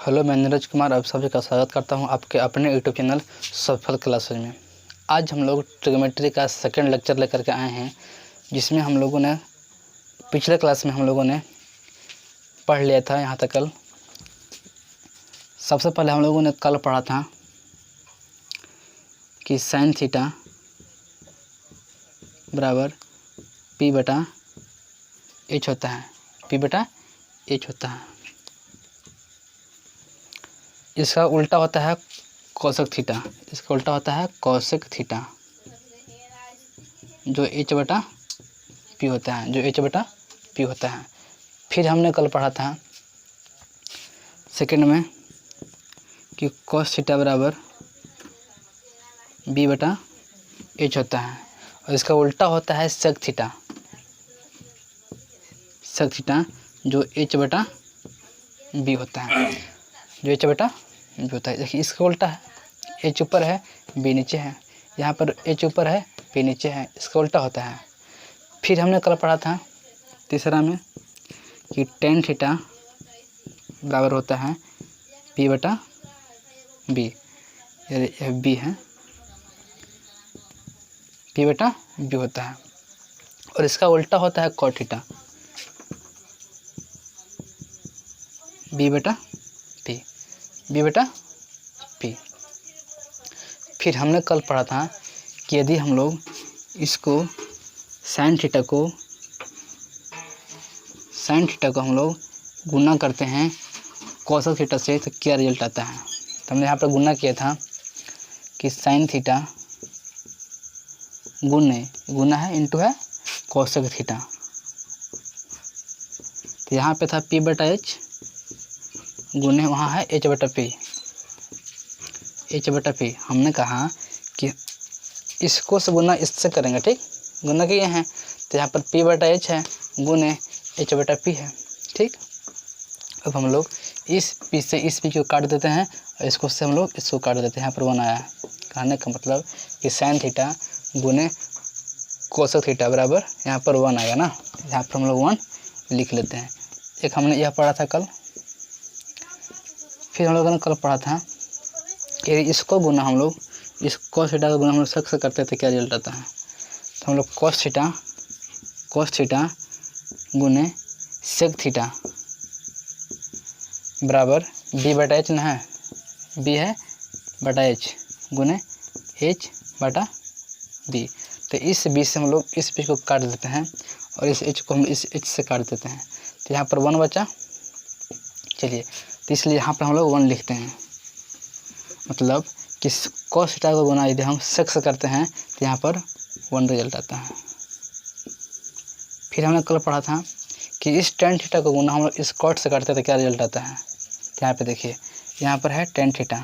Hello, मैं नीरज कुमार आप सभी का स्वागत करता हूं आपके अपने यूट्यूब चैनल सफल क्लासेज में। आज हम लोग ट्रिग्नोमेट्री का सेकंड लेक्चर लेकर के आए हैं, जिसमें हम लोगों ने पिछले क्लास में हम लोगों ने पढ़ लिया था यहाँ तक। कल सबसे पहले हम लोगों ने कल पढ़ा था कि साइन थीटा बराबर पी बटा एच होता है, पी बटा एच होता है। इसका उल्टा होता है कोसेक थीटा, इसका उल्टा होता है कोसेक थीटा, जो एच बटा पी होता है, जो एच बटा पी होता है। फिर हमने कल पढ़ा था सेकंड में कि कोस थीटा बराबर बी बटा एच होता है, और इसका उल्टा होता है सेक थीटा, सेक थीटा जो एच बटा बी होता है, जो एच बटा बी होता है। देखिए इसका उल्टा है, एच ऊपर है बी नीचे है, यहाँ पर एच ऊपर है बी नीचे है, इसका उल्टा होता है। फिर हमने कल पढ़ा था तीसरा में कि टेन थीटा बराबर होता है पी बटा बी, यह बी है, पी बटा बी होता है, और इसका उल्टा होता है कॉट थीटा, बी बटा पी, बी बटा पी। फिर हमने कल पढ़ा था कि यदि हम लोग इसको साइन थीटा को हम लोग गुना करते हैं कोसेक थीटा से तो क्या रिजल्ट आता है। तो हमने यहाँ पर गुना किया था कि साइन थीटा गुना है इंटू है कोसेक थीटा, तो यहाँ पे था पी बटा एच गुने वहाँ है एच बटा पी, एच बटा पी। हमने कहा कि इसको से गुना इससे करेंगे, ठीक, गुना किए हैं तो यहाँ पर पी बटा एच है गुने एच बटा पी है, ठीक। अब हम लोग इस पी से इस पी को काट देते हैं और इसको से हम लोग इसको काट देते हैं। यहाँ पर वन आया, कहने का मतलब कि साइन थीटा गुने कोसेक थीटा बराबर यहाँ पर वन आएगा ना, यहाँ पर हम लोग वन लिख लेते हैं। एक हमने यह पढ़ा था कल। फिर हम लोगों ने कल पढ़ा था कि इसको गुना हम लोग इस कोस थीटा का गुना हम लोग सेक से करते थे क्या रिजल्ट आता है। तो हम लोग कोस थीटा गुने सेक थीटा बराबर बी बटा एच ना है, बी है बटा एच गुने एच बटा बी। तो इस बी से हम लोग इस बी को काट देते हैं और इस एच को हम इस एच से काट देते हैं, तो यहाँ पर वन बचा। चलिए, तो इसलिए यहाँ पर हम लोग वन लिखते हैं, मतलब कि कोस थीटा को गुना यदि हम सेक से करते हैं तो यहाँ पर वन रिजल्ट आता है। फिर हमने कल पढ़ा था कि इस टेन थीटा को गुना हम लोग इस कॉट से करते हैं तो क्या रिजल्ट आता है। यहाँ पे देखिए, यहाँ पर है टेन थीटा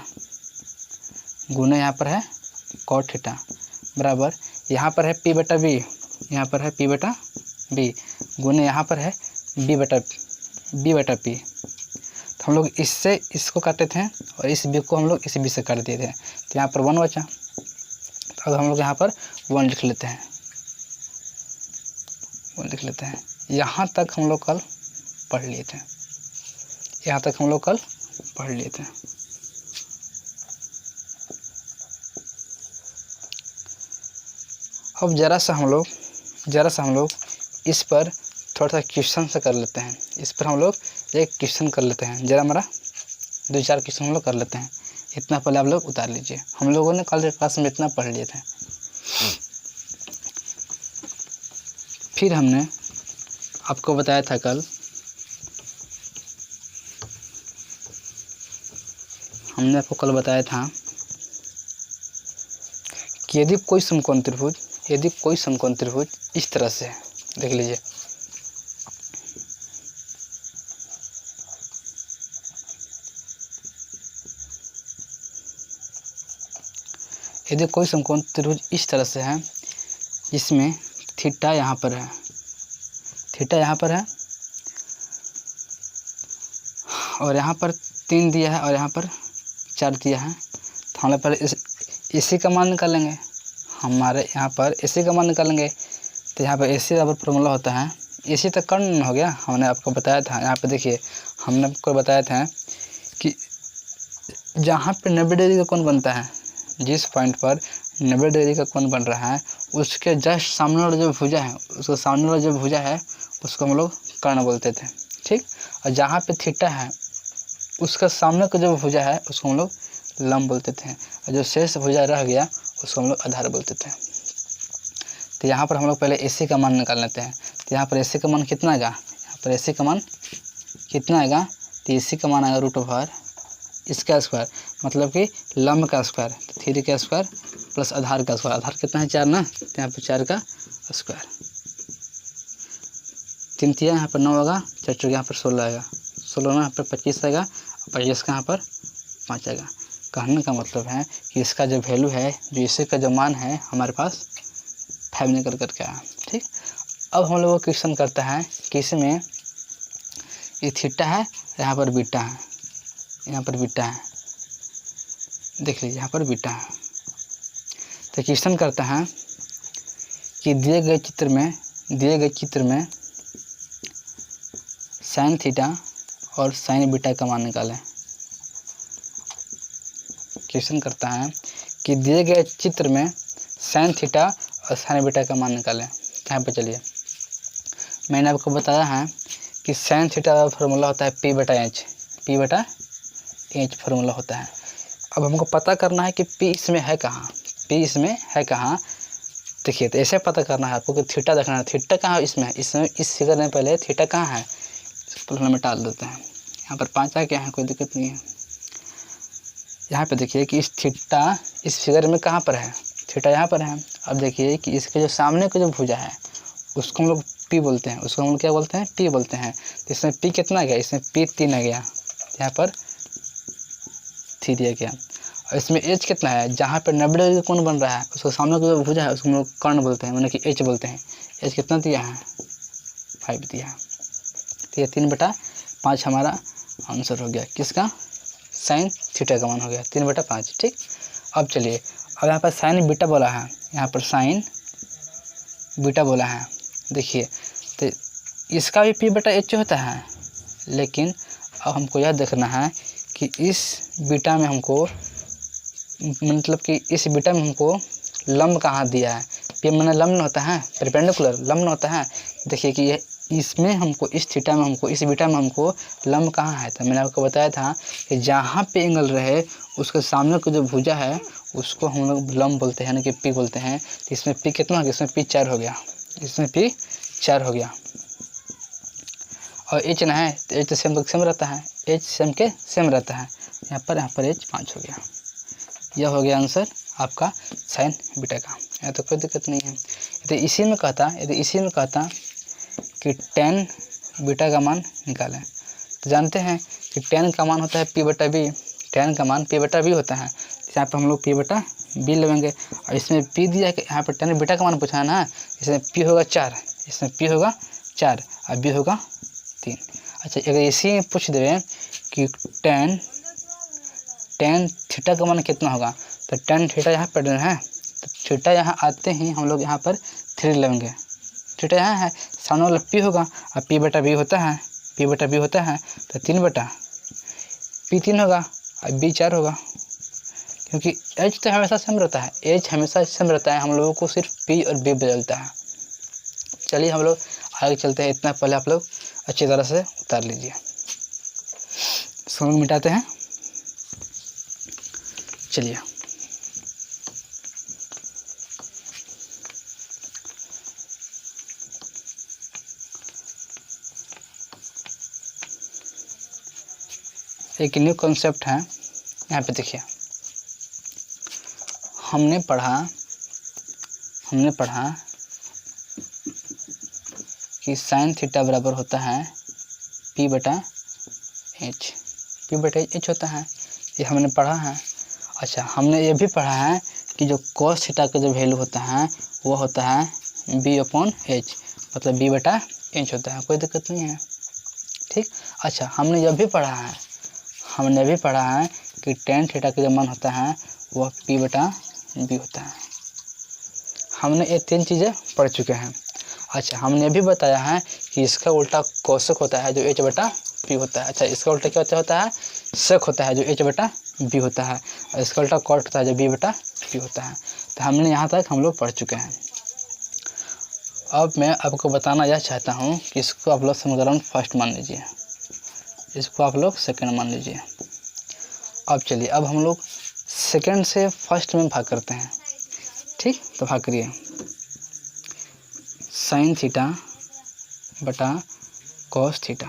गुना यहाँ पर है कॉट थीटा बराबर यहाँ पर है पी बटा बी, यहाँ पर है पी बटा बी गुने यहाँ पर है बी बटा पी। तो हम लोग इससे इसको काटे थे और इस बी को हम लोग इस बी से काट दिए थे, तो यहाँ पर वन बचा। तो अब हम लोग यहाँ पर वन लिख लेते हैं, वन लिख लेते हैं। यहाँ तक हम लोग कल पढ़ लिए थे, यहाँ तक हम लोग कल पढ़ लिए थे। अब जरा सा हम लोग इस पर थोड़ा सा क्वेश्चन से कर लेते हैं। इस पर हम लोग एक क्वेश्चन कर लेते हैं, जरा हमारा 2-4 क्वेश्चन हम लोग कर लेते हैं। इतना पहले आप लोग उतार लीजिए, हम लोगों ने कल क्लास में इतना पढ़ लिए थे। फिर हमने आपको बताया था कल, हमने आपको कल बताया था कि यदि कोई समकोण त्रिभुज इस तरह से, देख लीजिए, यदि कोई समकोण त्रिभुज इस तरह से है जिसमें थीटा यहाँ पर है, और यहाँ पर 3 दिया है और यहाँ पर 4 दिया है, तो हमारे पर इसी का मान निकालेंगे, हमारे यहाँ पर इसी का मान निकालेंगे। तो यहाँ पर इसी बराबर फॉर्मूला होता है, इसी तक कर्ण हो गया। हमने आपको बताया था, यहाँ पे देखिए हमने आपको बताया था कि जहाँ पे 90 डिग्री का कोण बनता है, जिस पॉइंट पर 90 डिग्री का कोण बन रहा है उसके जस्ट सामने वाला जो भुजा है, उसके सामने वाला जो भुजा है उसको हम लोग कर्ण बोलते थे, ठीक। और जहाँ पे थीटा है उसका सामने का जो भुजा है उसको हम लोग लंब बोलते थे, और जो शेष भुजा रह गया उसको हम लोग आधार बोलते थे। तो यहाँ पर हम लोग पहले AC का मान निकाल लेते हैं। तो यहाँ पर AC का मान कितना आएगा, यहाँ पर AC का मान कितना आएगा, तो AC का मान आएगा √, इसका स्क्वायर मतलब कि लंब का स्क्वायर, 3 का स्क्वायर प्लस आधार का स्क्वायर। आधार कितना है 4 ना, तो यहाँ पर 4 का स्क्वायर, 3 तिया यहाँ पर 9 आएगा, 4 चौके यहाँ पर 16 आएगा, 16 यहाँ पर 25 आएगा, 25 का यहाँ पर 5 आएगा। कहने का मतलब है कि इसका जो वैल्यू है, जो इसी का जो मान है हमारे पास 5 निकल करके आया, ठीक। अब हम लोग क्वेश्चन करता है कि इसमें ये थीटा है, यहाँ पर बीटा है, यहाँ पर बीटा है, देख लीजिए यहाँ पर बीटा है। तो क्वेश्चन करता है कि दिए गए चित्र में साइन थीटा और साइन बीटा का मान निकालें। क्वेश्चन करता है कि दिए गए चित्र में साइन थीटा और साइन बीटा का मान निकालें। यहाँ पे चलिए, मैंने आपको बताया है कि साइन थीटा का फॉर्मूला होता है P/H फार्मूला होता है। अब हमको पता करना है कि P इसमें है कहाँ, देखिए। तो ऐसे पता करना है आपको कि थीटा देखना है, थीटा कहाँ इसमें है, इसमें इस फिगर में पहले थीटा कहाँ है, इसको हम टाल देते हैं। यहाँ पर 5 आ गया है, कोई दिक्कत नहीं है। यहाँ पे देखिए कि इस थीटा इस फिगर में कहाँ पर है, थीटा यहाँ पर है। अब देखिए कि इसके जो सामने का जो भुजा है उसको हम लोग P बोलते हैं, उसको हम लोग क्या बोलते हैं, P बोलते हैं। तो इसमें P कितना आ गया, इसमें P 3 आ गया, यहाँ पर 3 दिया गया। और इसमें H कितना है, जहाँ पर 90 डिग्री का कोण बन रहा है उसको सामने का जो भुजा है उसको हम लोग कर्ण बोलते हैं, मैंने कि H बोलते हैं। H कितना दिया है, 5 दिया है। तो ये 3/5 हमारा आंसर हो गया, किसका, साइन थीटा का मान हो गया 3/5, ठीक। अब चलिए, अब यहाँ पर साइन बीटा बोला है, यहाँ पर साइन बीटा बोला है। देखिए तो इसका भी P/H होता है, लेकिन अब हमको यह देखना है कि इस बीटा में हमको, मतलब कि इस बीटा में हमको लंब कहाँ दिया है। P मैंने लंब होता है, परपेंडिकुलर लंब होता है। देखिए कि ये इसमें हमको, इस थीटा में हमको, इस बीटा में हमको लंब कहाँ है। तो मैंने आपको बताया था कि जहाँ पे एंगल रहे उसके सामने का जो भुजा है उसको हम लोग लंब बोलते हैं, यानी कि P बोलते हैं। तो इसमें P कितना हो गया, इसमें P 4 हो गया, इसमें P 4 हो गया। और H ना है तो H तो सेम रहता है, H सेम रहता है, यहाँ पर H 5 हो गया। यह हो गया आंसर आपका साइन बीटा का, यहाँ तो कोई दिक्कत नहीं है। यदि इसी में कहता कि tan बीटा का मान निकालें, तो जानते हैं कि tan का मान होता है P/B, tan का मान P/B होता है। यहाँ पर हम लोग P/B लेंगे, और इसमें P दिया है कि यहाँ पर tan बीटा का मान पूछा है ना, इसमें P होगा 4, इसमें P होगा 4 और B होगा 3। अच्छा, अगर इसी में पूछ दें कि tan थीटा का मान कितना होगा, तो tan थीटा यहाँ पर है, तो थीटा यहाँ आते ही हम लोग यहाँ पर 3 लेंगे। थीटा यहाँ है, सामने वाला P होगा और P/B होता है, तो 3/P3 होगा और B 4 होगा, क्योंकि H तो हमेशा सेम रहता है, हम लोगों को सिर्फ P और B बदलता है। चलिए हम लोग आगे चलते हैं, इतना पहले आप लोग अच्छी तरह से उतार लीजिए। इसको मिटाते हैं, चलिए। एक न्यू कॉन्सेप्ट है, यहाँ पे देखिए। हमने पढ़ा कि साइन थीटा बराबर होता है P/H होता है, ये हमने पढ़ा है। अच्छा, हमने ये भी पढ़ा है कि जो cos थीटा का जो वैल्यू होता है वो होता है B/H, मतलब B/H होता है, कोई दिक्कत नहीं है, ठीक। अच्छा, हमने ये भी पढ़ा है कि tan थीटा का जो मान होता है वह P/B होता है। हमने ये 3 चीज़ें पढ़ चुके हैं। अच्छा, हमने भी बताया है कि इसका उल्टा कोसक होता है जो H/P होता है। अच्छा, इसका उल्टा क्या होता है, सेक होता है जो H/P बी होता है, और इसका उल्टा कॉट होता है जब बी बटा पी होता है। तो हमने यहाँ तक हम लोग पढ़ चुके हैं। अब मैं आपको बताना यह चाहता हूँ कि इसको आप लोग समीकरण फर्स्ट मान लीजिए, इसको आप लोग सेकंड मान लीजिए। अब चलिए, अब हम लोग सेकंड से फर्स्ट में भाग करते हैं। ठीक, तो भाग करिए। साइन थीटा बटा कॉस थीटा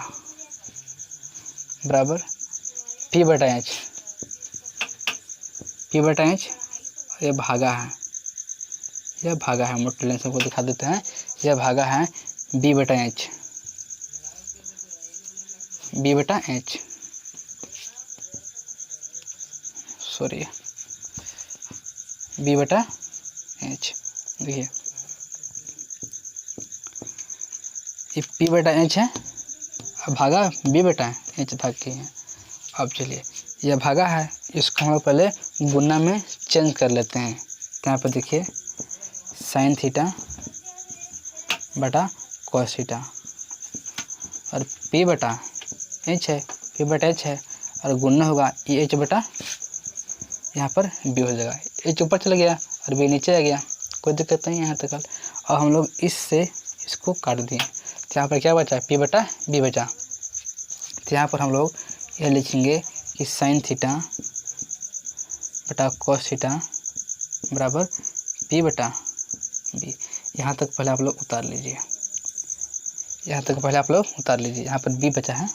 बराबर पी बटा एच, पी बटा एच, ये भागा है, यह भागा है, मोटे लेंस को दिखा देते हैं, यह भागा है बी बटा एच, बी बटा एच, सॉरी बी बटा एच। देखिए ये पी बटा एच है, अब भागा बी बटा एच भाग के है। अब चलिए, यह भागा है, इसको हम लोग पहले गुना में चेंज कर लेते हैं। तो यहाँ पर देखिए साइन थीटा बटा कॉस थीटा, और पी बटा एच है, पी बटा एच है, और गुना होगा ये एच बटा, यहाँ पर बी हो जाएगा, एच ऊपर चला गया और बी नीचे आ गया, कोई दिक्कत नहीं है यहाँ तक। और हम लोग इससे इसको काट दिए, तो यहाँ पर क्या बचा, पी बटा बी बचा। तो यहाँ पर हम लोग यह लिखेंगे कि साइन थीटा बटा कॉस थीटा बराबर पी बटा बी। यहाँ तक पहले आप लोग उतार लीजिए, यहाँ तक पहले आप लोग उतार लीजिए, यहाँ पर बी बचा है।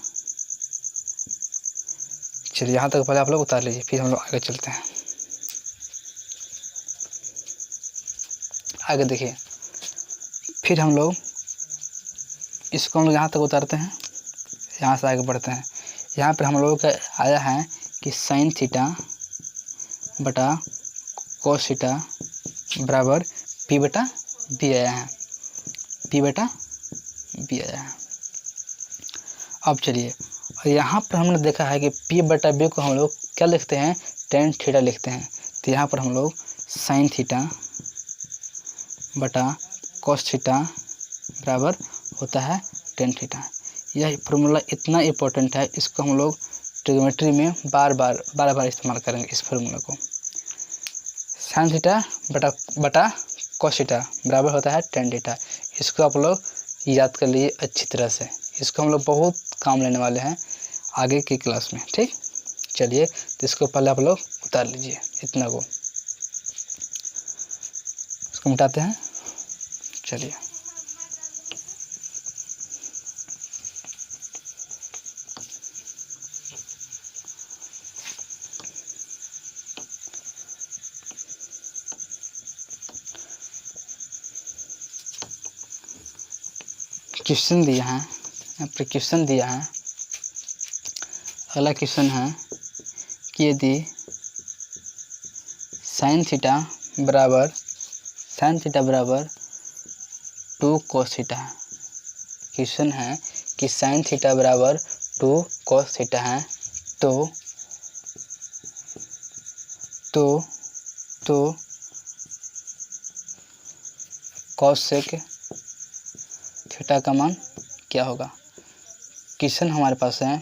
चलिए यहाँ तक पहले आप लोग उतार लीजिए, फिर हम लोग आगे चलते हैं। आगे देखिए, फिर हम लोग इसको हम लोग यहाँ तक उतारते हैं, यहाँ से आगे बढ़ते हैं। यहाँ पर हम लोगों का आया है कि साइन थीटा बटा कॉस थीटा बराबर पी बटा बी आया है, पी बटा बी आया है। अब चलिए, और यहाँ पर हमने देखा है कि पी बटा बी को हम लोग क्या लिखते हैं, टेन थीटा लिखते हैं। तो यहाँ पर हम लोग साइन थीटा बटा कॉस थीटा बराबर होता है टेन थीटा। यह फार्मूला इतना इम्पोर्टेंट है, इसको हम लोग ट्रिग्नोमेट्री में बार बार इस्तेमाल करेंगे इस फार्मूला को। साइन थीटा बटा कॉस थीटा बराबर होता है टेन थीटा। इसको आप लोग याद कर लीजिए अच्छी तरह से, इसको हम लोग बहुत काम लेने वाले हैं आगे की क्लास में। ठीक, चलिए, तो इसको पहले आप लोग उतार लीजिए, इतना को इसको मिटाते हैं। चलिए, क्वेश्चन दिया है, यहाँ पर क्वेश्चन दिया है। अगला क्वेश्चन है कि यदि साइन थीटा बराबर 2 cos थीटा है। क्वेश्चन है कि साइन थीटा बराबर 2 cos थीटा है, तो cos सेक थीटा का मान क्या होगा। क्वेश्चन हमारे पास है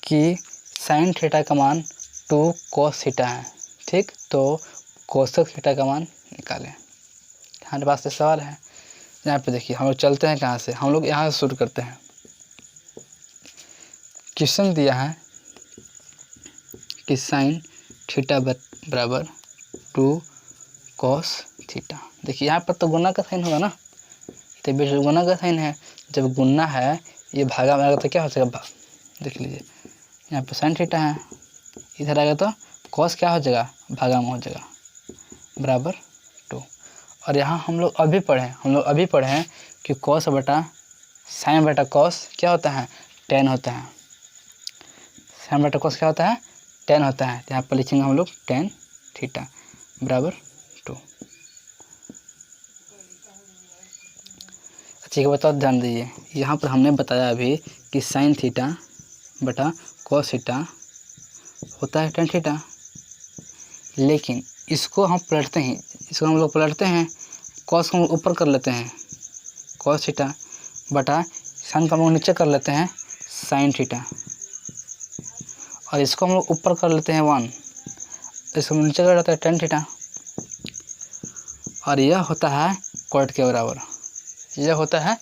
कि साइन थीटा का मान 2 cos थीटा है। ठीक, तो कोसेक थीटा का मान निकालें। हमारे पास ये सवाल है। यहाँ पे देखिए, हम लोग चलते हैं कहाँ से, हम लोग यहाँ से शुरू करते हैं। क्वेश्चन दिया है कि साइन थीटा बराबर 2 cos थीटा। देखिए यहाँ पर तो गुना का साइन होगा ना, तो बीच में गुना का साइन है, जब गुना है ये भागा में आएगा तो क्या हो जाएगा, देख लीजिए यहाँ पर साइन थीटा है, इधर आएगा तो कॉस क्या हो जाएगा, भागा में हो जाएगा, बराबर 2। और यहाँ हम लोग अभी पढ़े हैं कि कॉस बटा साइन बटा कॉस क्या होता है, टेन होता है। साइन बटा कॉस क्या होता है, टेन होता है। तो यहाँ पर लिखेंगे हम लोग टेन थीटा बराबर 2। ठीक है, बताओ, ध्यान दीजिए, यहाँ पर हमने बताया अभी कि साइन थीटा बटा कॉस थीटा होता है टेन थीटा, लेकिन इसको हम पलटते हैं, इसको हम लोग पलटते हैं, कॉस को हम ऊपर कर लेते हैं कॉस थीटा बटा साइन को हम लोग नीचे कर लेते हैं साइन थीटा, और इसको हम लोग ऊपर कर लेते हैं 1, इसको नीचे कर लेते हैं tan थीटा, और यह होता है cot के बराबर, यह होता है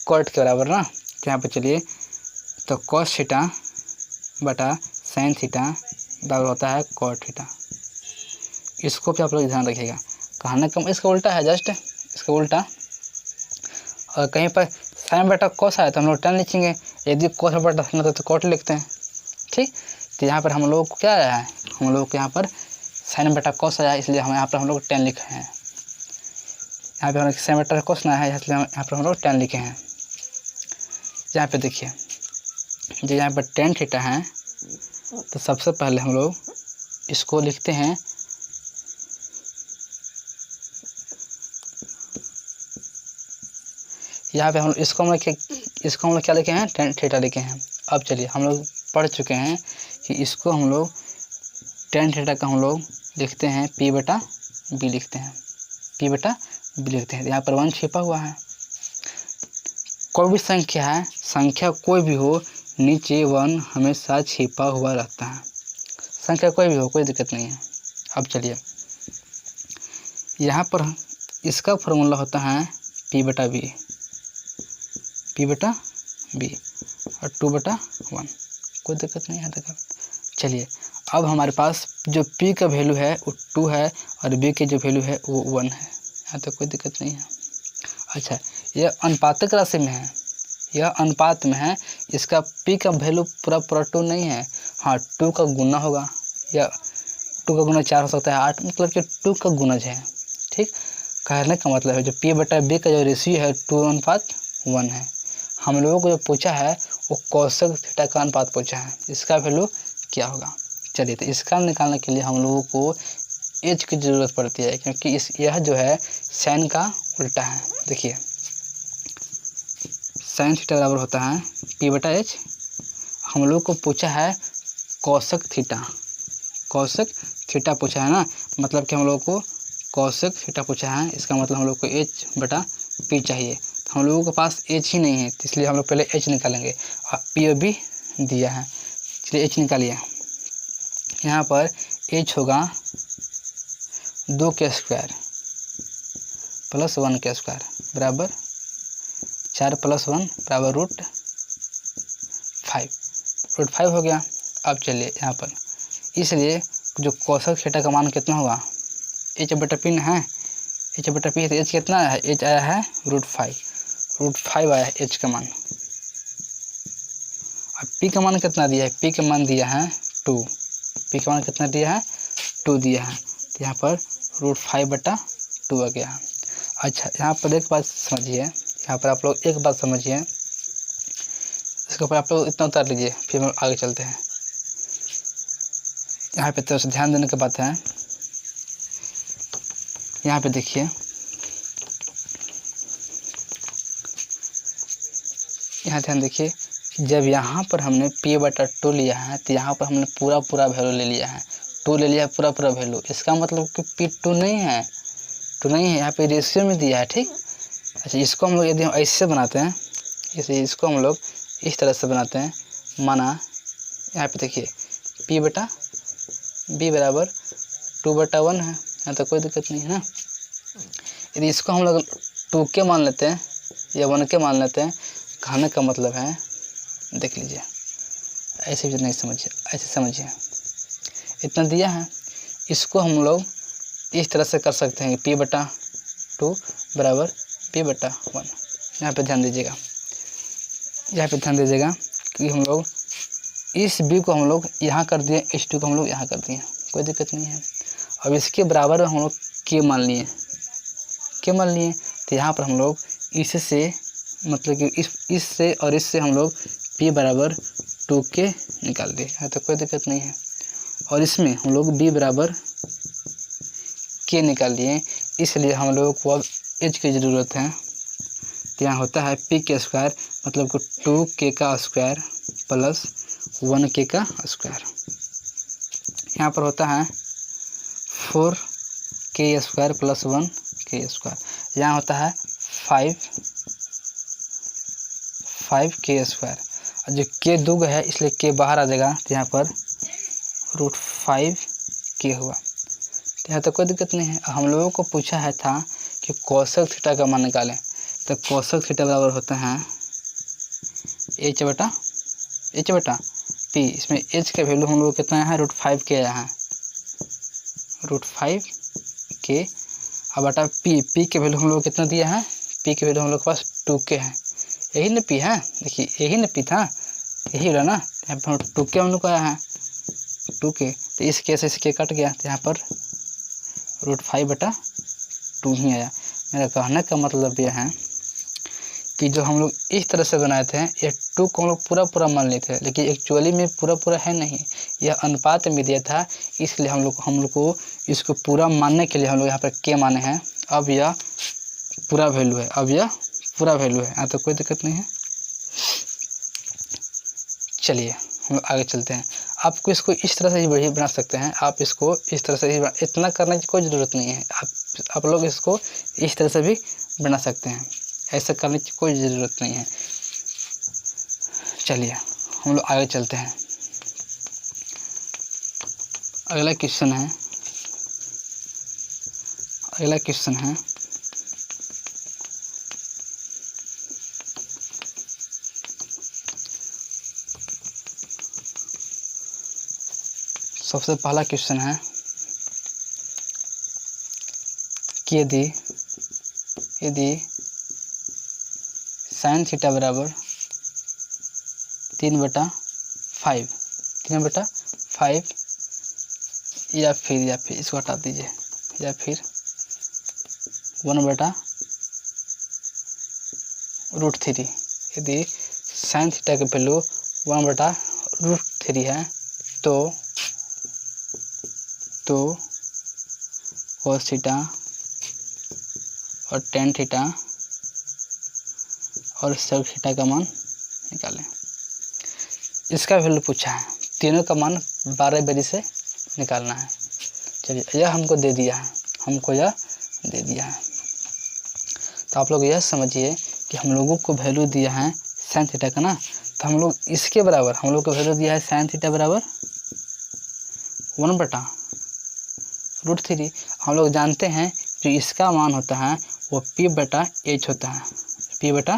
cot के बराबर ना। तो यहाँ पे चलिए, तो cos थीटा बटा sin थीटा बराबर होता है cot थीटा। इसको भी आप लोग ध्यान रखिएगा, कहने का इसका उल्टा है, जस्ट इसका उल्टा। और कहीं पर sin बटा cos आया तो हम लोग tan लिखेंगे, यदि cos बटा sin होता है तो cot लिखते हैं, ठीक। तो यहाँ पर हम लोग को क्या आया है, हम लोग के यहाँ पर sin बटा cos आया, इसलिए हम यहाँ पर हम लोग tan लिखे हैं। यहाँ पे हम sin बटा cos ना है, इसलिए यहाँ पर हम लोग tan लिखे हैं। यहाँ पे देखिए, जो यहाँ पर tan थीटा है, तो सबसे पहले हम लोग इसको लिखते हैं यहाँ पे हम इसको हम लोग क्या लिखे हैं, tan थीटा लिखे हैं। अब चलिए, हम लोग पढ़ चुके हैं कि इसको हम लोग tan थीटा का हम लोग लिखते हैं p बटा b लिखते हैं, p बटा b लिखते हैं। यहाँ पर 1 छिपा हुआ है। कोई भी संख्या है, संख्या कोई भी हो, नीचे 1 हमेशा छिपा हुआ रहता है, संख्या कोई भी हो, कोई दिक्कत नहीं है। अब चलिए, यहाँ पर इसका फॉर्मूला होता है p बटा b, p बटा b और 2 बटा 1, कोई दिक्कत नहीं है। देखो चलिए, अब हमारे पास जो p का वैल्यू है वो 2 है और b के जो वैल्यू है वो 1 है, यहाँ तक कोई दिक्कत नहीं है। अच्छा, यह अनुपातिक राशि में है, यह अनुपात में है, इसका p का वैल्यू पूरा 2 नहीं है। हाँ, 2 का गुना होगा, या 2 का गुना 4 हो सकता है 8, मतलब कि 2 का गुणज है, ठीक। कहने का मतलब है जो p बटा b का जो रेशियो है 2:1 है। हम लोगों को जो पूछा है वो कोसेक थीटा का अनुपात पूछा है, इसका वैल्यू क्या होगा। चलिए, तो इसका निकालने के लिए हम लोगों को h की ज़रूरत पड़ती है, क्योंकि यह जो है sin का उल्टा है। देखिए, sin थीटा बराबर होता है p बटा h। हम लोग को पूछा है कोसेक थीटा, कोसेक थीटा पूछा है ना, मतलब कि हम लोग को कोसेक थीटा पूछा है, इसका मतलब हम लोग को h बटा p चाहिए। तो हम लोगों के पास h ही नहीं है, तो इसलिए हम लोग पहले h निकालेंगे, और p भी दिया है। चलिए h निकालिए। यहाँ पर h होगा 2 के स्क्वायर प्लस 1 के स्क्वायर बराबर 4 + 1 बराबर √5 हो गया। अब चलिए यहाँ पर, इसलिए जो कोसेक थीटा का मान कितना होगा, h बटा p न है, h बटा p है, तो h कितना है, h आया है √5 आया है h का मान। अब p का मान कितना दिया है, p का मान दिया है 2, p का मान कितना दिया है 2 दिया है, तो यहाँ पर √5 बटा 2 आ गया। अच्छा, यहाँ पर एक बात समझिए, यहाँ पर आप लोग एक बात समझिए, इसके ऊपर आप लोग इतना उतार लीजिए, फिर हम आगे चलते हैं। यहाँ पे तो ध्यान देने की बात है। यहाँ पे देखिए, यहाँ ध्यान देखिए, जब यहाँ पर हमने p बटा 2 लिया है, तो यहाँ पर हमने पूरा वैल्यू ले लिया है, 2 ले लिया है पूरा वैल्यू। इसका मतलब कि p 2 नहीं है, 2 नहीं है, यहाँ पे रेशियो में दिया है, ठीक। अच्छा, इसको हम लोग यदि हम ऐसे बनाते हैं, इसको हम लोग इस तरह से बनाते हैं, माना यहाँ पे देखिए p बटा b बराबर 2 बटा 1 है, यहाँ तो कोई दिक्कत नहीं है ना। यदि इसको हम लोग 2 के मान लेते हैं या 1 के मान लेते हैं, कहने का मतलब है, देख लीजिए, ऐसे भी नहीं समझिए, ऐसे समझिए, इतना दिया है, इसको हम लोग इस तरह से कर सकते हैं कि p बटा 2 बराबर p बटा 1। यहाँ पे ध्यान दीजिएगा, यहाँ पे ध्यान दीजिएगा कि हम लोग इस b को हम लोग यहाँ कर दिए, इस 2 को हम लोग यहाँ कर दिए, कोई दिक्कत नहीं है। अब इसके बराबर हम लोग k मान लिए, तो यहाँ पर हम लोग इससे मतलब कि इससे और इससे हम लोग p बराबर 2k निकाल दिए, यहाँ तो कोई दिक्कत नहीं है। और इसमें हम लोग b बराबर k निकाल लिए, इसलिए हम लोगों को अब h की ज़रूरत है। तो यहाँ होता है p के स्क्वायर, मतलब कि 2k का स्क्वायर प्लस 1k का स्क्वायर। यहाँ पर होता है 4k square plus 1k square. यहाँ होता है 5k स्क्वायर, और जो k 2 है इसलिए k बाहर आ जाएगा, तो यहाँ पर √5k हुआ। तो यहाँ तो कोई दिक्कत नहीं है। हम लोगों को पूछा है था कि कोसेक थीटा का मान निकालें, तो कोसेक थीटा बराबर होता है h/p। इसमें h का वैल्यू हम लोग कितना है, √5k आया है, √5k अब बटा p के वैल्यू हम लोग कितना दिया है, p के वैल्यू हम लोग के पास 2k है। यही ना p है, देखिए यही ना p था, यही वाला ना। यहाँ पर 2k हम लोग को आया है, 2k। तो इस के से इसके कट गया, तो यहाँ पर √5/2 ही आया। मेरा कहने का मतलब यह है कि जो हम लोग इस तरह से बनाए थे, ये 2 को हम लोग पूरा मान लिए थे, लेकिन एक्चुअली में पूरा है नहीं, यह अनुपात में दिया था, इसलिए हम लोग को इसको पूरा मानने के लिए हम लोग यहाँ पर k माने हैं। अब यह पूरा वैल्यू है, यहाँ तो कोई दिक्कत नहीं है। चलिए हम लोग आगे चलते हैं। आपको इसको इस तरह से ही बना सकते हैं, आप इसको इस तरह से ही इतना करने की कोई ज़रूरत नहीं है। आप लोग इसको इस तरह से भी बना सकते हैं, ऐसा करने की कोई ज़रूरत नहीं है। चलिए हम लोग आगे चलते हैं। अगला क्वेश्चन है सबसे पहला क्वेश्चन है कि यदि sin थीटा बराबर 3/5 या फिर इसको हटा दीजिए, या फिर 1/√3। यदि sin थीटा का वैल्यू 1/√3 है तो cos थीटा और tan थीटा और sec थीटा का मान निकालें। इसका वैल्यू पूछा है, तीनों का मान 12 बजे से निकालना है। चलिए यह हमको दे दिया है, तो आप लोग यह समझिए कि हम लोगों को वैल्यू दिया है sin थीटा का ना, तो हम लोग इसके बराबर हम लोग को वैल्यू दिया है sin थीटा बराबर 1/√3। हम लोग जानते हैं जो इसका मान होता है वो p/h होता है,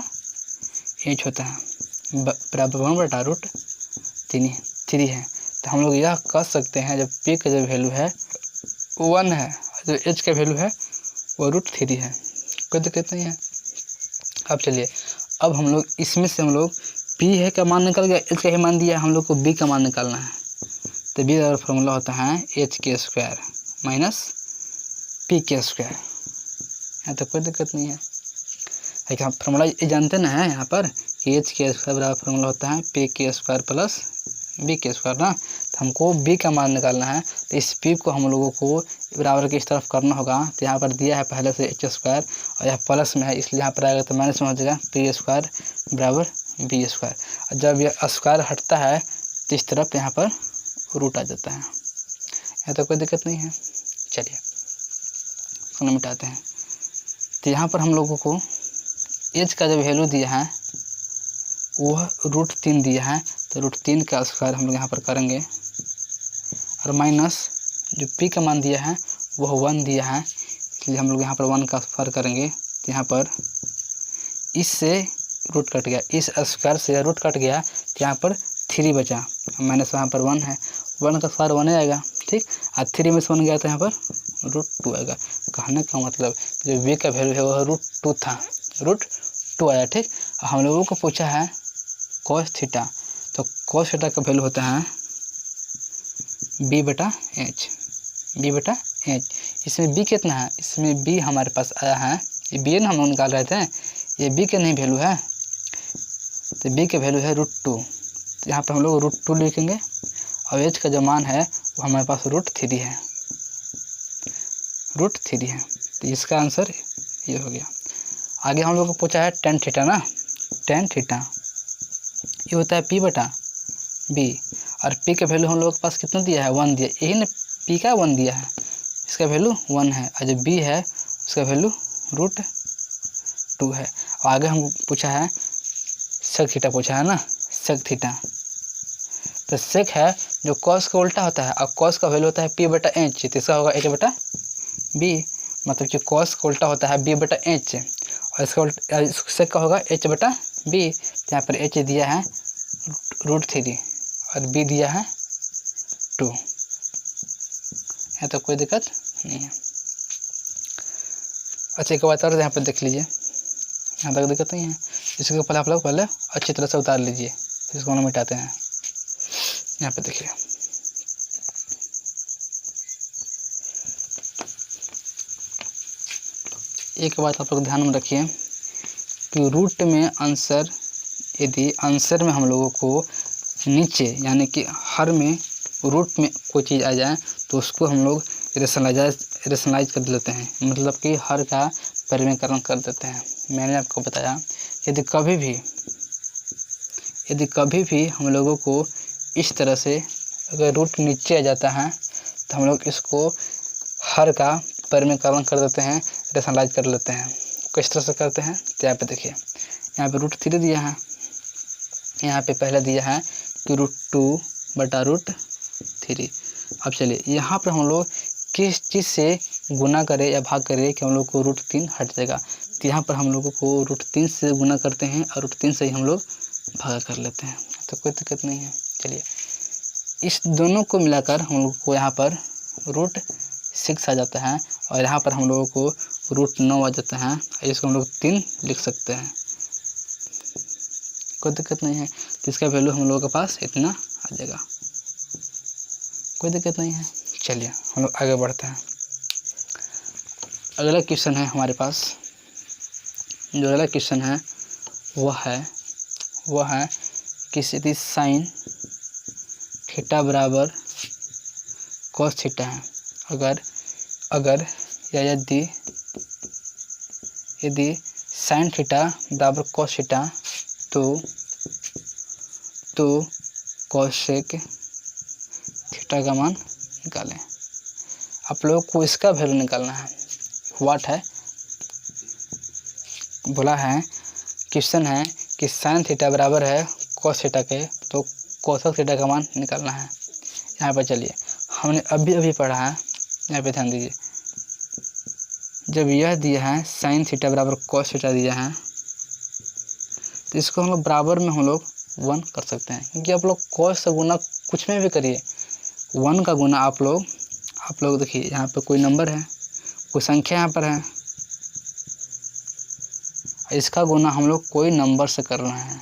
बराबर 1/√3 है। तो हम लोग यह कह सकते हैं जब p का जो वैल्यू है 1 है, जो h का वैल्यू है वो √3 है, कोई दिक्कत नहीं है। अब चलिए, अब हम लोग इसमें से हम लोग p है का मान निकल गया, h का ही मान दिया, हम लोग को b का मान निकालना है। तो b का फॉर्मूला होता है h² - p²। यहाँ तो कोई दिक्कत नहीं है, हम फॉर्मूला ये जानते ना है यहाँ पर कि h² बराबर फॉर्मूला होता है p² + b² ना। तो हमको b का मान निकालना है, तो इस p को हम लोगों को बराबर की इस तरफ करना होगा। तो यहाँ पर दिया है पहले से h² और यह प्लस में है, इसलिए यहाँ पर आएगा तो माइनस में हो जाएगा p² बराबर b²। और जब यह स्क्वायर हटता है तो इस तरफ यहाँ पर रूट आ जाता है, यहाँ तो कोई दिक्कत नहीं है। चलिए इसको मिटाते हैं। तो यहाँ पर हम लोगों को h का जो वैल्यू दिया है वह √3 दिया है, तो √3 का स्क्वायर हम लोग यहाँ पर करेंगे, और माइनस जो p का मान दिया है वह 1 दिया है, इसलिए हम लोग यहाँ पर 1 का स्क्वायर करेंगे। तो यहाँ पर इससे रूट कट गया, इस स्क्वायर से रूट कट गया, तो यहाँ पर 3 बचा, माइनस वहाँ पर 1 है, 1 का स्क्वायर 1 आएगा, ठीक। और 3 में से 1 गया तो यहाँ पर √2 आएगा। कहने का मतलब जो v का वैल्यू है वह √2 था, √2 आया, ठीक। हम लोगों को पूछा है cos थीटा, तो cos थीटा का वैल्यू होता है b/h। इसमें b कितना है, इसमें b हमारे पास आया है, ये b ना हम लोग निकाल रहे थे, ये b का नहीं वैल्यू है, तो b का वैल्यू है √2। तो यहाँ पर हम लोग √2 लिखेंगे, और h का जो मान है वो हमारे पास √3 है, तो इसका आंसर ये हो गया। आगे हम लोग को पूछा है tan थीटा ना, tan थीटा ये होता है p/b, और p का वैल्यू हम लोग के पास कितना दिया है, 1 दिया, यही ना p का 1 दिया है, इसका वैल्यू 1 है, और जो b है उसका वैल्यू √2 है। और आगे हमको पूछा है sec थीटा, पूछा है ना sec थीटा, तो sec है जो कॉस का उल्टा होता है, और कॉस का वैल्यू होता है पी बटा एच, तो इसका होगा एच बटा बी। मतलब कि कॉस का उल्टा होता है बी बटा एच, और इसका उल्टा इससे का होगा एच बटा बी। यहाँ पर एच दिया है √3 और बी दिया है 2, है तो कोई दिक्कत नहीं है। अच्छा एक बात और यहाँ पर देख लीजिए, यहाँ तक दिक्कत नहीं है। इसके पहले आप लोग पहले अच्छी तरह से उतार लीजिए, फिर इसको हम मिटाते हैं। यहाँ पे देखिए एक बात आप लोग ध्यान में रखिए कि रूट में आंसर, यदि आंसर में हम लोगों को नीचे यानी कि हर में रूट में कोई चीज़ आ जाए तो उसको हम लोग रेशनलाइज कर लेते हैं, मतलब कि हर का परिमेयकरण कर देते हैं। मैंने आपको बताया यदि कभी भी हम लोगों को इस तरह से अगर रूट नीचे आ जाता है तो हम लोग इसको हर का परिमेयकरण कर देते हैं, रेशनलाइज कर लेते हैं। किस तरह से करते हैं तो यहाँ पे देखिए, यहाँ पे √3 दिया है, यहाँ पे पहले दिया है कि √2 बटा √3। अब चलिए यहाँ पर हम लोग किस चीज़ से गुना करें या भाग करें कि हम लोग को √3 हट जाएगा, तो यहाँ पर हम लोगों को √3 से गुना करते हैं और √3 से ही हम लोग भागा कर लेते हैं, तो कोई दिक्कत नहीं है। चलिए इस दोनों को मिलाकर हम लोग को यहाँ पर √6 आ जाता है, और यहाँ पर हम लोगों को √9 आ जाता है, इसको हम लोग 3 लिख सकते हैं, कोई दिक्कत नहीं है। तो इसका वैल्यू हम लोगों के पास इतना आ जाएगा, कोई दिक्कत नहीं है। चलिए हम लोग आगे बढ़ते हैं। अगला क्वेश्चन है हमारे पास, जो अगला क्वेश्चन है वह है कि यदि साइन थीटा बराबर कॉस थीटा है, अगर या यदि साइन थीटा बराबर कॉस थीटा तो कॉसेक थीटा का मान निकालें। आप लोगों को इसका वैल्यू निकालना है। व्हाट है बोला है, क्वेश्चन है कि साइन थीटा बराबर है कॉस थीटा के, तो कोसेक थीटा का मान निकालना है। यहाँ पर चलिए हमने अभी पढ़ा है, यहाँ पे ध्यान दीजिए, जब यह दिया है साइन थीटा बराबर कॉस थीटा दिया है तो इसको हम लोग बराबर में हम लोग 1 कर सकते हैं, क्योंकि आप लोग कॉस से गुना कुछ में भी करिए, 1 का गुना आप लोग देखिए यहाँ पे कोई नंबर है, कोई संख्या यहाँ पर है, इसका गुना हम लोग कोई नंबर से कर रहे हैं,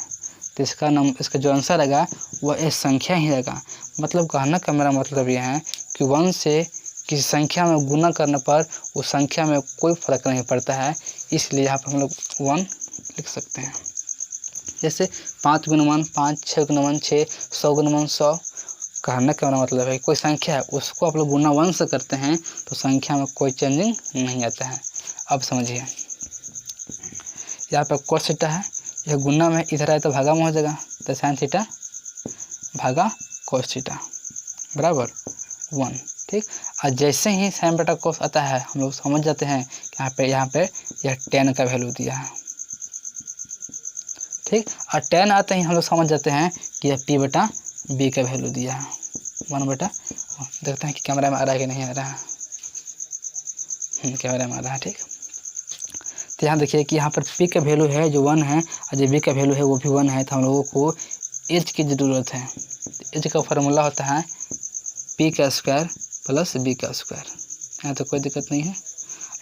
तो इसका जो आंसर रहेगा वह एक संख्या ही रहेगा। मतलब कहने का मेरा मतलब यह है कि 1 से किसी संख्या में गुना करने पर उस संख्या में कोई फर्क नहीं पड़ता है, इसलिए यहाँ पर हम लोग 1 लिख सकते हैं। जैसे 5 × 1 5, 6 × 1 6, 100 × 1 100। कहने का मेरा मतलब है कोई संख्या है उसको आप लोग गुना 1 से करते हैं तो संख्या में कोई चेंजिंग नहीं आता है। अब समझिए यहाँ पर कॉस थीटा है, यह गुना में इधर आए तो भागा में हो जाएगा, तो साइन थीटा भागा कॉस थीटा बराबर 1। ठीक, और जैसे ही साइन बटा कॉस आता है हम लोग समझ जाते हैं कि यहाँ पे यह tan का वैल्यू दिया है। ठीक, और tan आते ही हम लोग समझ जाते हैं कि यह p बटा b का वैल्यू दिया है 1 बटा। देखते हैं कि कैमरा में आ रहा है कि नहीं आ रहा है, कैमरा में आ रहा है। ठीक, तो यहाँ देखिए कि यहाँ पर p का वैल्यू है जो 1 है, और जो b का वैल्यू है वो भी 1 है, तो हम लोगों को h की ज़रूरत है। h का फार्मूला होता है p का स्क्वायर प्लस b का स्क्वायर, यहाँ तो कोई दिक्कत नहीं है।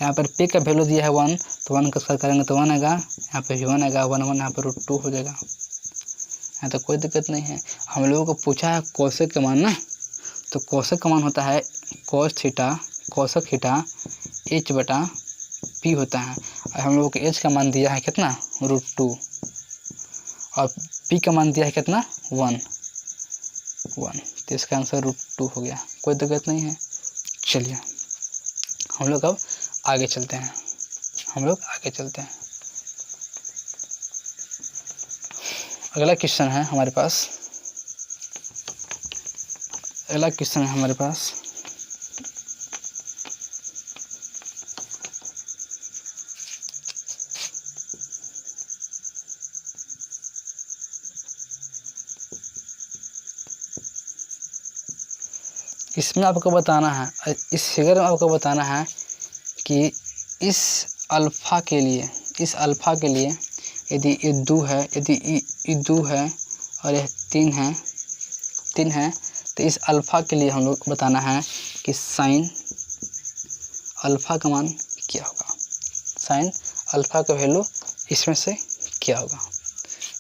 यहाँ पर p का वैल्यू दिया है 1, तो 1 का स्क्वायर करेंगे तो 1 आएगा, यहाँ पे भी 1 आएगा, 1 1 यहाँ पर √2 हो जाएगा, यहाँ तो कोई दिक्कत नहीं है। हम लोगों को पूछा है कोसेक का मान ना, तो कोसेक का मान होता है कोसेक थीटा h बटा p होता है, और हम लोगों को h का मान दिया है कितना √2 और p का मान दिया है कितना 1, तो इसका आंसर √2 हो गया, कोई दिक्कत नहीं है। चलिए हम लोग अब आगे चलते हैं, अगला क्वेश्चन है हमारे पास, इसमें आपको बताना है, इस फिगर में आपको बताना है कि इस अल्फ़ा के लिए यदि ये 2 है, यदि ये 2 है और यह 3 है, तो इस अल्फ़ा के लिए हम लोग को बताना है कि साइन अल्फ़ा का मान क्या होगा, साइन अल्फ़ा का वैल्यू इसमें से क्या होगा।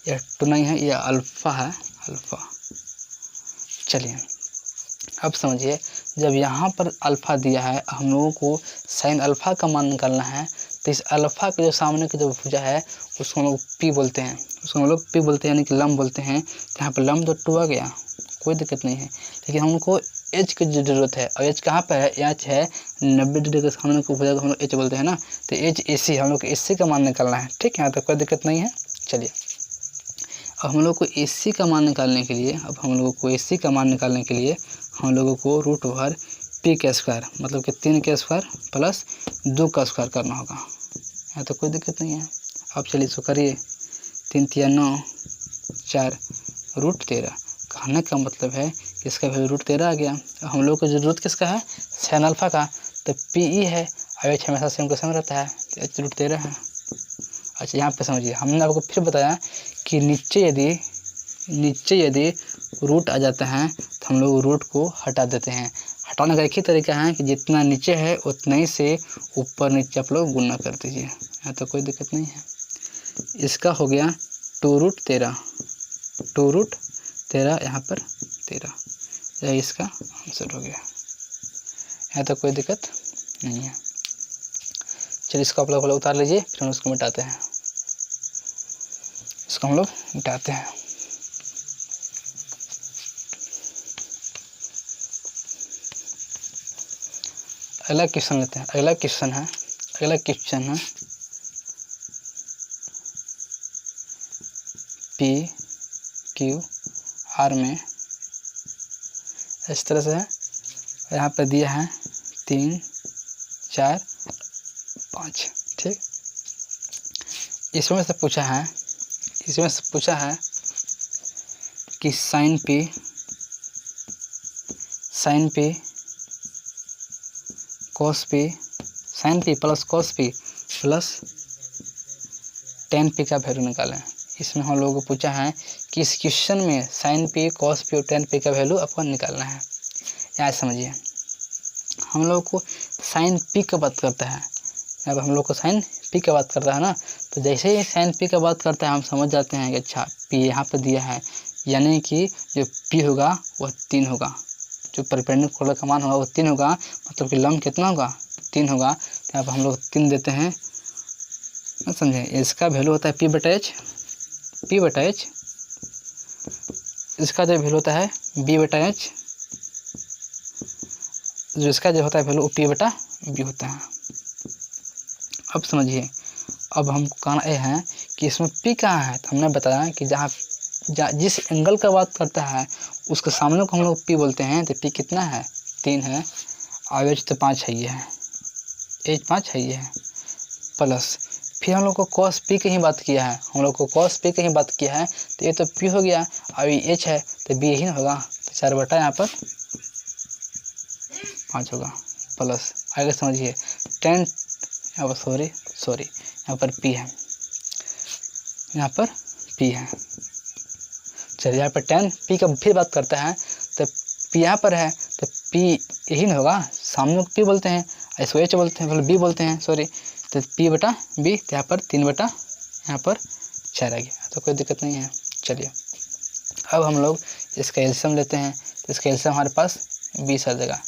यह 2 नहीं है, यह अल्फ़ा है, अल्फ़ा। चलिए अब समझिए, जब यहाँ पर अल्फ़ा दिया है, हम लोगों को साइन अल्फ़ा का मान निकालना है, तो इस अल्फ़ा के जो सामने की जो भुजा है उसको हम लोग पी बोलते हैं, यानी कि लंब बोलते हैं। तो यहाँ पर लंब तो 2 आ गया, कोई दिक्कत नहीं है, लेकिन हमको एच की ज़रूरत है, और एच कहाँ पर है, एच है 90 डिग्री के सामने को भुजा को हम लोग एच बोलते हैं ना, तो एच ए सी, हम लोग को ए सी का मान निकालना है। ठीक है, यहाँ तक कोई दिक्कत नहीं है। चलिए अब हम लोग को ए सी का मान निकालने के लिए हम लोगों को रूट ओवर पी का स्क्वायर, मतलब कि 3 का स्क्वायर प्लस 2 का स्क्वायर करना होगा। यहाँ तो कोई दिक्कत नहीं है। अब चलिए इसको करिए, 3 तिया 9, 4 रूट 13। कहने का मतलब है कि इसका वैल्यू रूट 13 आ गया। हम लोग को ज़रूरत किसका है, साइन अल्फ़ा का, तो पी ई है, और एच हमेशा सेम का सेम रहता है, तो एच रूट 13 है। अच्छा यहाँ पे समझिए, हमने आपको फिर बताया कि नीचे यदि रूट आ जाता है तो हम लोग रूट को हटा देते हैं। हटाने का एक ही तरीका है कि जितना नीचे है उतना ही से ऊपर नीचे आप लोग गुना कर दीजिए, यहाँ तो कोई दिक्कत नहीं है। इसका हो गया 2 रूट 13, यहाँ पर 13, यह इसका आंसर हो गया। यहाँ तो कोई दिक्कत नहीं है। चलिए इसको आप लोग उतार लीजिए, फिर हम उसको मिटाते हैं। अगला क्वेश्चन लेते हैं। अगला क्वेश्चन है पी क्यू आर में इस तरह से है। यहाँ पर दिया है 3 4 5। ठीक, इसमें से पूछा है कि sine P cos P, sine P plus cos P plus tan P का वैल्यू निकालें। इसमें हम लोगों को पूछा है कि इस क्वेश्चन में साइन पी कॉस पी और टेन पी का वैल्यू आपको निकालना है। यहाँ समझिए, हम लोग को साइन पी का बात करता है, अब हम लोग को साइन पी का बात करता है ना, तो जैसे ही साइन पी का बात करता है हम समझ जाते हैं कि अच्छा पी यहाँ पर दिया है, यानी कि जो पी होगा वह 3 होगा, जो परपेंडिकुलर का मान होगा वो 3 होगा, मतलब कि लंब कितना होगा, 3 होगा। तो यहाँ पर हम लोग 3 देते हैं, समझे। इसका वैल्यू होता है पी बटा एच, इसका जो वैल्यू होता है बी बटा एच, जो इसका जो होता है वैल्यू पी बटा बी होता है। अब समझिए, अब हमको कहना यह है कि इसमें पी कहाँ है, तो हमने बताया कि जिस एंगल का बात करता है उसके सामने को हम लोग पी बोलते हैं। तो पी कितना है, 3 है, और एच तो 5 है, ये है एच 5 है, ये है, प्लस फिर हम लोग को कॉस पी की ही बात किया है, तो ये तो पी हो गया, और ये एच है तो बी ही होगा, तो 4 बटा यहाँ पर 5 होगा, प्लस आगे समझिए टेन, यहाँ पर सॉरी यहाँ पर पी है, चलिए यहाँ पर टेन पी का फिर बात करता है, तो पी यहाँ पर है तो पी यही नहीं होगा, सामने को पी बोलते हैं, इसको एच बोलते हैं, मतलब बी बोलते हैं, सॉरी, तो पी बटा बी, तो यहाँ पर 3 बटा यहाँ पर 4 आ गया, तो कोई दिक्कत नहीं है। चलिए अब हम लोग इसका एलसीएम लेते हैं, तो इसका एलसीएम हमारे पास 20 आ जाएगा।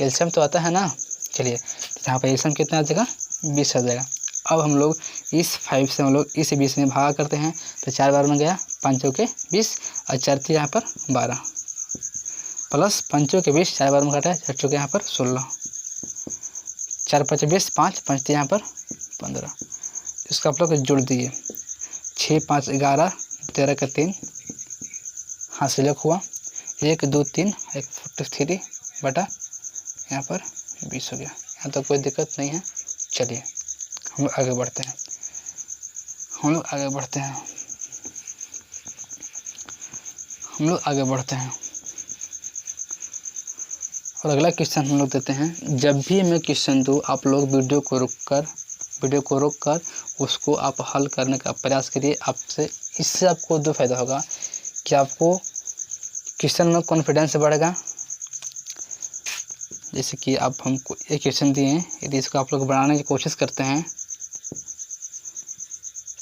एलसीएम तो आता है ना, चलिए यहाँ पर एलसीएम कितना आ जाएगा, 20 आ जाएगा। अब हम लोग इस 5 से हम लोग इस 20 में भागा करते हैं, तो 4 बार में गया, 5 चौके 20, और 4 थी यहाँ पर 12, प्लस 5 चौके 20, 4 बार में घटा है, 4 चौके यहाँ पर 16, 4 5 20, 5 थी यहाँ पर 15। इसका आप लोग जोड़ दीजिए, 6 5 11, 13 का 3, हाथ से लग हुआ, 1 2 3, 43 बटा यहाँ पर 20 हो गया। यहाँ तो कोई दिक्कत नहीं है। चलिए हम लोग आगे बढ़ते हैं, हम लोग आगे बढ़ते हैं। और अगला क्वेश्चन हम लोग देते हैं, जब भी मैं क्वेश्चन दूँ आप लोग वीडियो को रोक कर उसको आप हल करने का प्रयास करिए। आपसे इससे आपको दो फायदा होगा कि आपको क्वेश्चन में कॉन्फिडेंस बढ़ेगा। जैसे कि आप हमको एक क्वेश्चन दिए हैं, यदि इसको आप लोग बनाने की कोशिश करते हैं,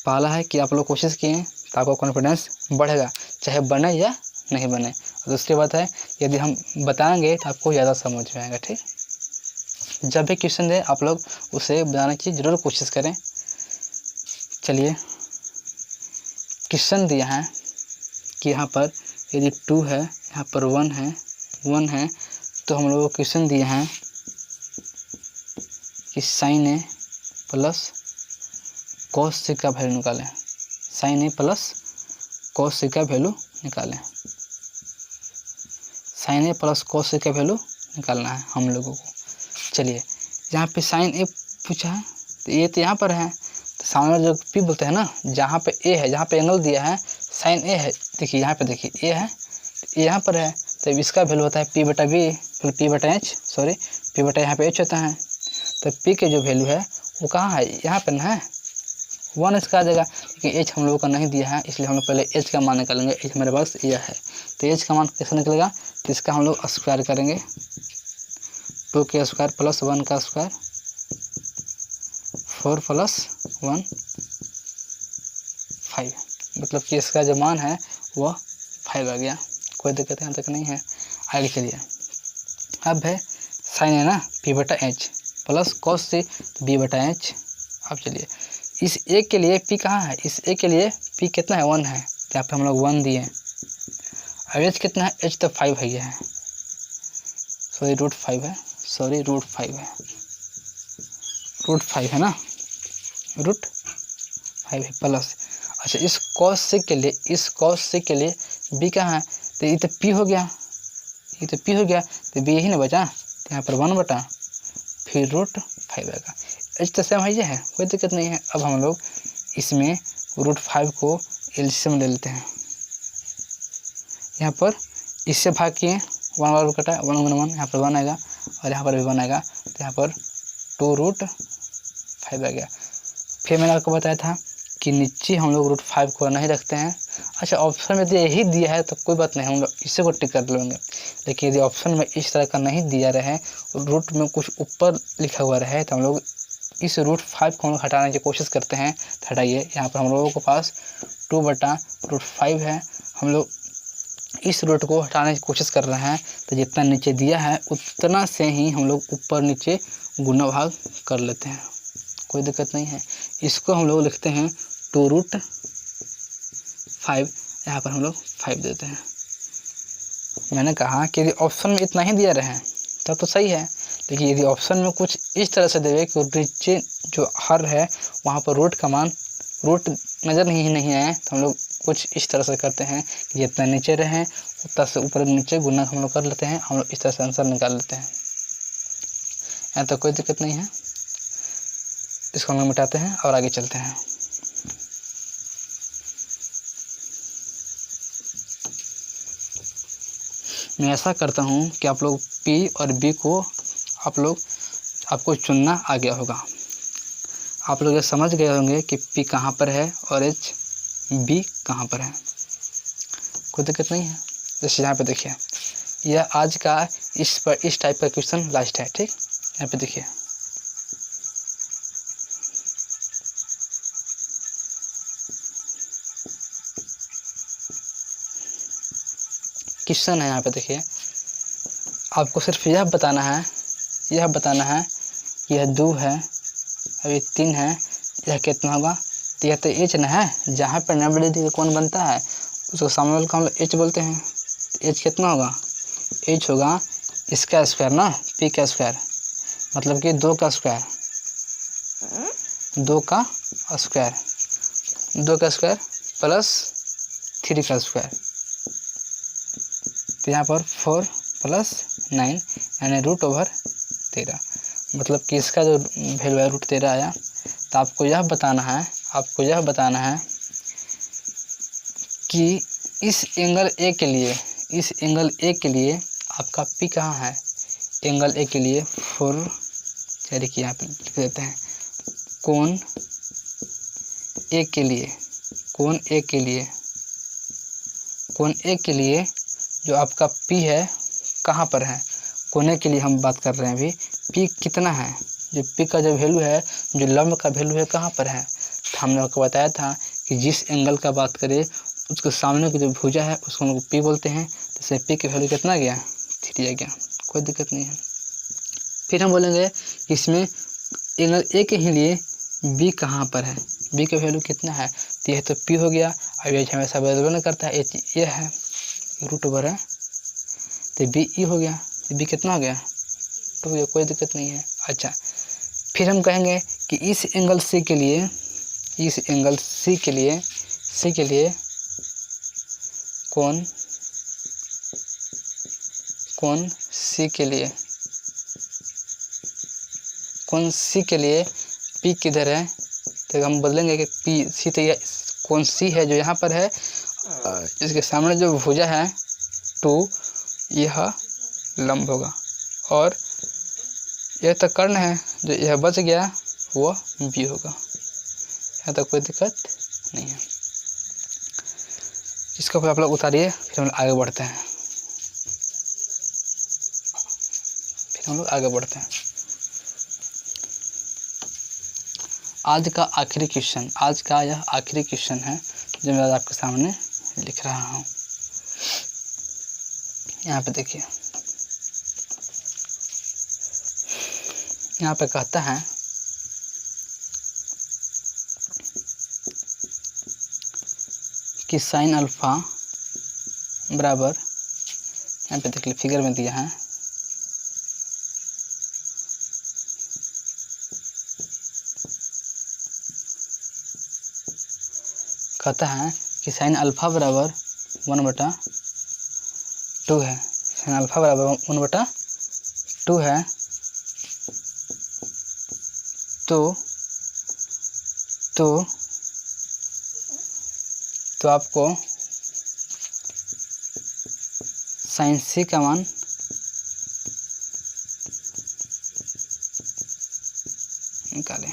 पहला है कि आप लोग कोशिश किए तो आपका कॉन्फिडेंस बढ़ेगा, चाहे बने या नहीं बने। और दूसरी बात है, यदि हम बताएंगे तो आपको ज़्यादा समझ में आएगा। ठीक, जब भी क्वेश्चन दें आप लोग उसे बनाने की ज़रूर कोशिश करें। चलिए, क्वेश्चन दिया है कि यहाँ पर यदि 2 है, यहाँ पर 1 है, तो हम लोगों को क्वेश्चन दिया है कि sin a plus cos c का वैल्यू निकालें। sin a plus cos c का वैल्यू निकालें। sin a plus cos c का वैल्यू निकालना है हम लोगों को। चलिए, यहाँ पे sin a पूछा है, तो ये तो यहाँ पर है, तो सामने जो p बोलते हैं ना, जहाँ पे a है, जहाँ पे एंगल दिया है sin a है, देखिए यहाँ पे देखिए a है, तो यहाँ पर है, तो इसका वैल्यू होता है p बटा b, p बटा h, सॉरी p बटा यहाँ पे h होता है। तो p के जो वैल्यू है वो कहाँ है, यहाँ पर ना है, 1 इसका आ जाएगा, लेकिन h हम लोगों का नहीं दिया है, इसलिए हम लोग पहले h का मान निकालेंगे। h हमारे पास यह है, तो h का मान कैसे निकलेगा, तो इसका हम लोग स्क्वायर करेंगे, 2 का स्क्वायर प्लस 1 का स्क्वायर, 4 प्लस 1 5, मतलब कि इसका जो मान है वह 5 आ गया। कोई दिक्कत यहाँ तक नहीं है। आगे चलिए, अब है साइन है ना p बटा h plus cos c b बटा h। अब चलिए, इस एक के लिए p कहाँ है, इस एक के लिए p कितना है, 1 है, यहाँ पे हम लोग 1 दिए। अब h कितना है, h तो 5 है, यह है, सॉरी रूट 5 है, रूट 5 है ना, रूट 5 है प्लस। अच्छा, इस cos c के लिए b कहाँ है, तो ये तो p हो गया, तो b यही ना बचा, तो यहाँ पर 1 बटा फिर रूट 5 आएगा। h तो सेम है, ये है, कोई दिक्कत नहीं है। अब हम लोग इसमें रूट 5 को एलसीएम ले लेते हैं। यहाँ पर इससे भाग किए, 1 बार कटा, 1 1 1, यहाँ पर 1 आएगा और यहाँ पर भी 1 आएगा, तो यहाँ पर 2 रूट 5 आ गया। फिर मैंने आपको बताया था कि नीचे हम लोग रूट 5 को नहीं रखते हैं। अच्छा, ऑप्शन में यही दिया है तो कोई बात नहीं, हम लोग इसे को टिक कर लेंगे, लेकिन यदि ऑप्शन में इस तरह का नहीं दिया रहे, रूट में कुछ ऊपर लिखा हुआ रहे, तो हम लोग इस रूट 5 को हम लोग हटाने की कोशिश करते हैं। तो हटाइए, यहाँ पर हम लोगों के पास 2 बटा रूट 5 है, हम लोग इस रूट को हटाने की कोशिश कर रहे हैं, तो जितना नीचे दिया है उतना से ही हम लोग ऊपर नीचे गुना भाग कर लेते हैं, कोई दिक्कत नहीं है। इसको हम लोग लिखते हैं 2 रूट 5, यहाँ पर हम लोग 5 देते हैं। मैंने कहा कि यदि ऑप्शन में इतना ही दिया रहे तब तो सही है, लेकिन यदि ऑप्शन में कुछ इस तरह से देवे कि नीचे जो हर है वहाँ पर रूट का मान, रूट नज़र नहीं आए, तो हम लोग कुछ इस तरह से करते हैं कि जितना नीचे रहे उतना से ऊपर नीचे गुना हम लोग कर लेते हैं, हम लोग इस तरह से आंसर निकाल लेते हैं। यहाँ तो कोई दिक्कत नहीं है। इसको हम लोग मिटाते हैं और आगे चलते हैं। मैं ऐसा करता हूँ कि आप लोग P और B को आपको चुनना आ गया होगा। आप लोग ये समझ गए होंगे कि P कहाँ पर है और B कहाँ पर है, कोई दिक्कत नहीं है। जैसे यहाँ पे देखिए, यह आज का इस टाइप का क्वेश्चन लास्ट है, ठीक। यहाँ पे देखिए, क्वेश्चन है, यहाँ पे देखिए, आपको सिर्फ यह बताना है कि यह 2 है, अभी 3 है, यह कितना होगा, तो यह तो h न है, जहाँ पर नंबर दी कौन बनता है उसको सामने वाले को हम लोग h बोलते हैं। h कितना होगा, h होगा इसका स्क्वायर ना, p का स्क्वायर, मतलब कि 2 का स्क्वायर, 2 का स्क्वायर प्लस 3 का स्क्वायर, तो यहाँ पर 4 प्लस 9 यानी रूट ओवर 13, मतलब कि इसका जो वैल्यू है रूट 13 आया। तो आपको यह बताना है कि इस एंगल ए के लिए आपका P कहाँ है, एंगल ए के लिए फॉर, चलिए यहाँ पे लिख देते हैं कोण ए के लिए, कोण ए के लिए, कोण ए के लिए जो आपका P है कहाँ पर है, कोने के लिए हम बात कर रहे हैं अभी। P कितना है, जो P का जो वैल्यू है, जो लंब का वैल्यू है कहाँ पर है। तो हमने आपको बताया था कि जिस एंगल का बात करें उसके सामने की जो भुजा है उसको हम लोग P बोलते हैं। तो इससे P की वैल्यू कितना गया, 3 आ गया, कोई दिक्कत नहीं है। फिर हम बोलेंगे कि इसमें एंगल ए के ही लिए B कहाँ पर है, B का वैल्यू कितना है। तो यह तो P हो गया। अब एच हमेशा बदल नहीं करता है, एच ये है √, है तो B E हो गया। तो B कितना हो गया, 2 हो गया, कोई दिक्कत नहीं है। अच्छा, फिर हम कहेंगे कि इस एंगल C के लिए, इस एंगल C के लिए, C के लिए कोण C के लिए, कोण C के लिए P किधर है। तो हम बदलेंगे कि P C, तो यह कोण C है जो यहाँ पर है, इसके सामने जो भुजा है 2, यह लंब होगा, और यह तो कर्ण है, जो यह बच गया वो B होगा। यहाँ तक कोई दिक्कत नहीं है। इसका फिर आप लोग उतारिए, फिर हम लोग आगे बढ़ते हैं, आज का आखिरी क्वेश्चन, आज का यह आखिरी क्वेश्चन है जो मैं आपके सामने लिख रहा हूँ। यहाँ पे देखिए, यहाँ पे कहता है कि साइन अल्फा बराबर, यहाँ पे देखिए फिगर में दिया है, कहता है कि साइन अल्फा बराबर 1/2 है, साइन अल्फा बराबर 1/2 है। तो आपको साइन C का मान निकालें,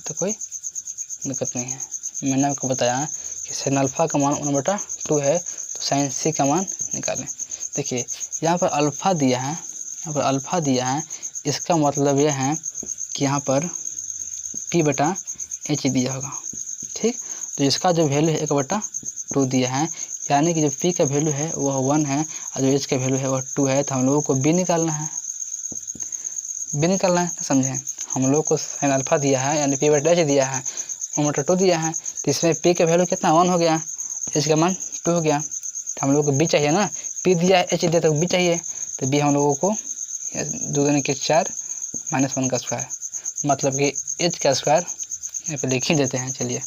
तो कोई दिक्कत नहीं है। मैंने आपको बताया कि साइन अल्फा का मान 1/2 है, तो साइन C का मान निकालें। देखिए यहाँ पर अल्फ़ा दिया है, यहाँ पर अल्फ़ा दिया है, इसका मतलब यह है कि यहाँ पर P/H दिया होगा, ठीक। तो इसका जो वैल्यू है 1/2 दिया है, यानी कि जो P का वैल्यू है वह 1 है और जो H का वैल्यू है वह 2 है। तो हम लोगों को B निकालना है, B निकालना है, समझें। हम लोग को साइन अल्फा दिया है यानी P/H दिया है, 1/2 दिया है, तो इसमें P का वैल्यू कितना 1 हो गया, H का मान 2 हो गया। तो हम लोग को B चाहिए ना, P दिया है H दिया तो B चाहिए, तो B हम लोगों को 2 दूनी के 4 -1 का स्क्वायर, मतलब कि H का स्क्वायर यहाँ पे लिख ही देते हैं। चलिए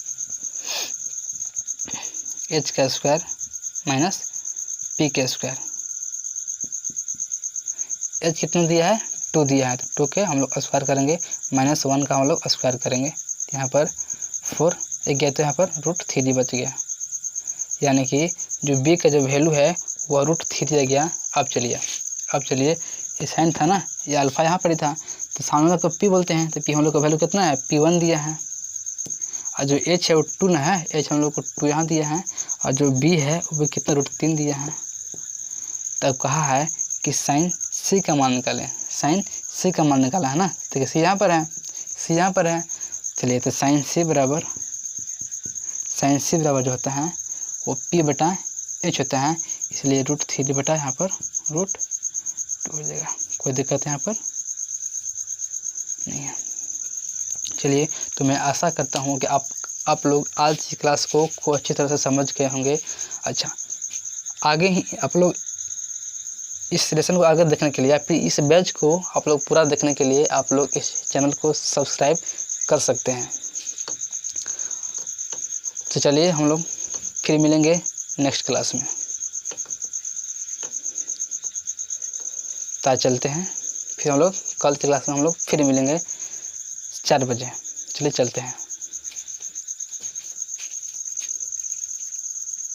H का स्क्वायर माइनस P का स्क्वायर, H कितना दिया है 2 दिया है, तो 2 के हम लोग स्क्वायर करेंगे, -1 का हम लोग स्क्वायर करेंगे। यहाँ पर 4 एक गया तो यहाँ पर √3 बच गया, यानी कि जो B का जो वैल्यू है वह √3 आ गया। अब चलिए ये साइन था ना, ये अल्फ़ा यहाँ पर ही था, तो सामने वाला को P बोलते हैं, तो P हम लोग का वैल्यू कितना है, P1 दिया है, और जो H है वो 2 ना है, H हम लोग को 2 यहाँ दिया है, और जो B है वो भी कितना √3 दिया है। तब कहा है कि साइन C का मान निकालें, साइन C का मान निकाला है ना, ठीक है। C यहाँ पर है, C यहाँ पर है। चलिए तो साइन C बराबर जो होता है वो P/H होता है, इसलिए √3 यहाँ पर √2 हो जाएगा, कोई दिक्कत यहाँ पर नहीं है। चलिए, तो मैं आशा करता हूँ कि आप लोग आज की क्लास को अच्छी तरह से समझ गए होंगे। अच्छा, आगे ही आप लोग इस लेसन को आगे देखने के लिए या फिर इस बैच को आप लोग पूरा देखने के लिए आप लोग इस चैनल को सब्सक्राइब कर सकते हैं। तो चलिए हम लोग फिर मिलेंगे नेक्स्ट क्लास में, चलते हैं। फिर हम लोग कल की क्लास में हम लोग फिर मिलेंगे 4 बजे। चलिए चलते हैं।